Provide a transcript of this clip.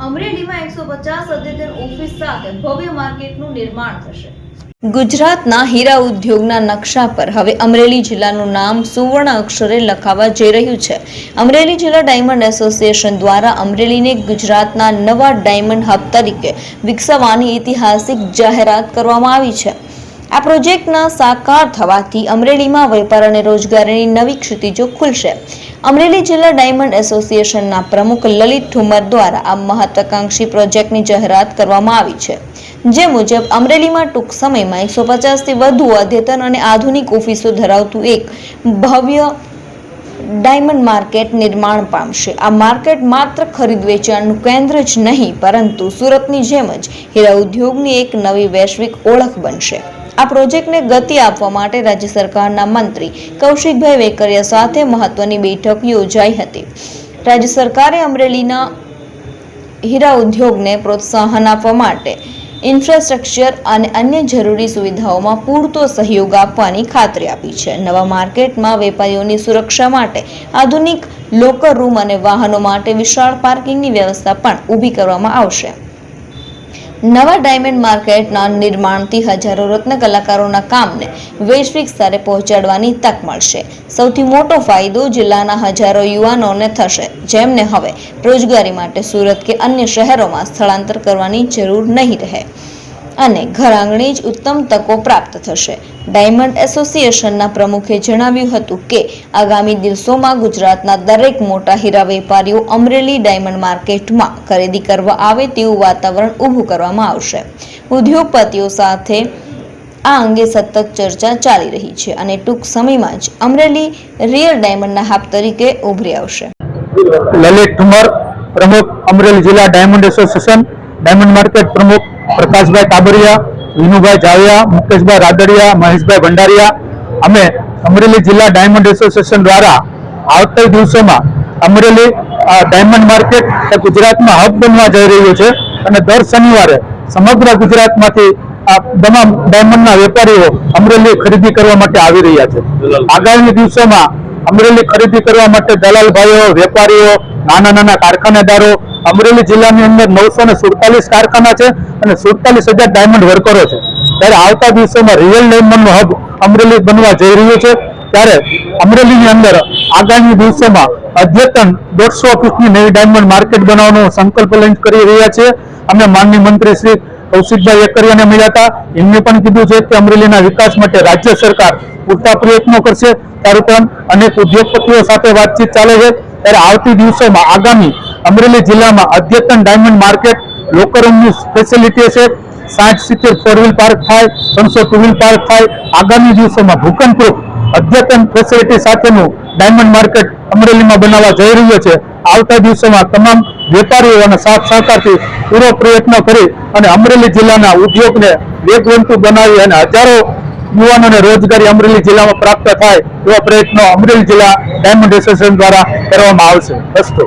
અમરેલીમાં 150 અદ્યતન ઓફિસ સાથે ભવ્ય માર્કેટનું નિર્માણ થશે। ગુજરાતના હીરા ઉદ્યોગના નકશા પર હવે અમરેલી જિલ્લાનું નામ સુવર્ણ અક્ષરે લખાવા જઈ રહ્યું છે। અમરેલી જિલ્લા ડાયમંડ એસોસિએશન દ્વારા અમરેલીને ગુજરાતના નવા ડાયમંડ હબ તરીકે વિકસાવવાની ઐતિહાસિક જાહેરાત કરવામાં આવી છે। આ પ્રોજેક્ટના સાકાર થવાથી અમરેલીમાં વેપાર અને રોજગારીની નવી ક્ષિતિજો ખુલશે। અમરેલી જિલ્લા ડાયમંડ એસોસિએશનના પ્રમુખ લલિત ઠુમર દ્વારા આ મહત્વાકાંક્ષી પ્રોજેક્ટની જાહેરાત કરવામાં આવી છે, જે મુજબ અમરેલીમાં ટૂંક સમયમાં 150થી વધુ અદ્યતન અને આધુનિક ઓફિસો ધરાવતું એક ભવ્ય ડાયમંડ માર્કેટ નિર્માણ પામશે। આ માર્કેટ માત્ર ખરીદ વેચાણનું કેન્દ્ર જ નહીં, પરંતુ સુરતની જેમ જ હીરા ઉદ્યોગની એક નવી વૈશ્વિક ઓળખ બનશે। આ પ્રોજેક્ટને ગતિ આપવા માટે રાજ્ય સરકારના મંત્રી કૌશિકભાઈ વેકરિયા સાથે મહત્વની બેઠક યોજાઈ હતી। રાજ્ય સરકારે અમરેલીના હીરા ઉદ્યોગને પ્રોત્સાહન આપવા માટે ઇન્ફ્રાસ્ટ્રક્ચર અને અન્ય જરૂરી સુવિધાઓમાં પૂરતો સહયોગ આપવાની ખાતરી આપી છે। નવા માર્કેટમાં વેપારીઓની સુરક્ષા માટે આધુનિક લોકર રૂમ અને વાહનો માટે વિશાળ પાર્કિંગની વ્યવસ્થા પણ ઊભી કરવામાં આવશે। નવા ડાયમંડ માર્કેટના નિર્માણથી હજારો રત્ન કલાકારોના કામને વૈશ્વિક સ્તરે પહોંચાડવાની તક મળશે। સૌથી મોટો ફાયદો જિલ્લાના હજારો યુવાનોને થશે, જેમને હવે રોજગારી માટે સુરત કે અન્ય શહેરોમાં સ્થળાંતર કરવાની જરૂર નહીં રહે અને ઘર આંગણે જ ઉત્તમ તકો પ્રાપ્ત થશે। ડાયમંડ એસોસિએશનના પ્રમુખે જણાવ્યું હતું કે આગામી દિવસોમાં ગુજરાતના દરેક મોટા હીરા વેપારીઓ અમરેલી ડાયમંડ માર્કેટમાં ખરીદી કરવા આવે તેવું વાતાવરણ ઊભું કરવામાં આવશે। ઉદ્યોગપતિઓ સાથે આ અંગે સતત ચર્ચા ચાલી રહી છે અને ટૂંક સમયમાં જ અમરેલી રિયલ ડાયમંડના હબ તરીકે ઉભરી આવશે। લલિત ઠુમર, પ્રમુખ અમરેલી જિલ્લા ડાયમંડ એસોસિએશન, ડાયમંડ માર્કેટ પ્રમુખ પ્રકાશભાઈ કાબરિયા, વિનુભાઈ જાવિયા, મુકેશભાઈ રાદડિયા, મહેશભાઈ ભંડારિયા, અમે અમરેલી જિલ્લા ડાયમંડ એસોસિએશન દ્વારા આવતા દિવસોમાં અમરેલી ડાયમંડ માર્કેટ એ ગુજરાતમાં હબ બનવા જઈ રહ્યું છે અને દર શનિવારે સમગ્ર ગુજરાતમાંથી તમામ ડાયમંડના વેપારીઓ અમરેલી ખરીદી કરવા માટે આવી રહ્યા છે। આગામી દિવસોમાં અમરેલી ખરીદી કરવા માટે દલાલ ભાઈઓ, વેપારીઓ, નાના નાના કારખાનેદારો, અમરેલી જિલ્લાની અંદર 947 કારખાના છે અને 47,000 ડાયમંડ વર્કરો છે। ત્યારે આવતા દિવસોમાં રિયલ ડાયમંડનું હબ અમરેલી બનવા જઈ રહ્યું છે। ત્યારે અમરેલીની અંદર આગામી દિવસોમાં અદ્યતન 150 ઓફિસની નવી ડાયમંડ માર્કેટ બનાવવાનો સંકલ્પ લઈને કરી રહ્યા છે। અમે માનનીય મંત્રી શ્રી કૌશિકભાઈ વેકરિયાને મળ્યા હતા, એમને પણ કીધું છે કે અમરેલીના વિકાસ માટે રાજ્ય સરકાર પૂરતા પ્રયત્નો કરશે। ત્યારે પણ અનેક ઉદ્યોગપતિઓ સાથે વાતચીત ચાલે છે। ત્યારે આવતી દિવસોમાં આગામી અમરેલી જિલ્લામાં અદ્યતન ડાયમંડ માર્કેટ, લોકર રૂમની ફેસિલિટી છે, 60-70 4 વ્હીલ પાર્ક થાય, 300 2 વ્હીલ પાર્ક થાય। આગામી દિવસોમાં ભૂકંપરૂપ અદ્યતન ફેસિલિટી સાથેનું ડાયમંડ માર્કેટ અમરેલીમાં બનાવવા જઈ રહ્યો છે। આવતા દિવસોમાં તમામ વેપારીઓ અને સાથ સહકારથી પૂરો પ્રયત્ન કરી અને અમરેલી જિલ્લાના ઉદ્યોગને વેગવંતુ બનાવી અને હજારો યુવાનોને રોજગારી અમરેલી જિલ્લામાં પ્રાપ્ત થાય એવા પ્રયત્નો અમરેલી જિલ્લા ડાયમંડ એસોસિએશન દ્વારા કરવામાં આવશે। અસ્તુ।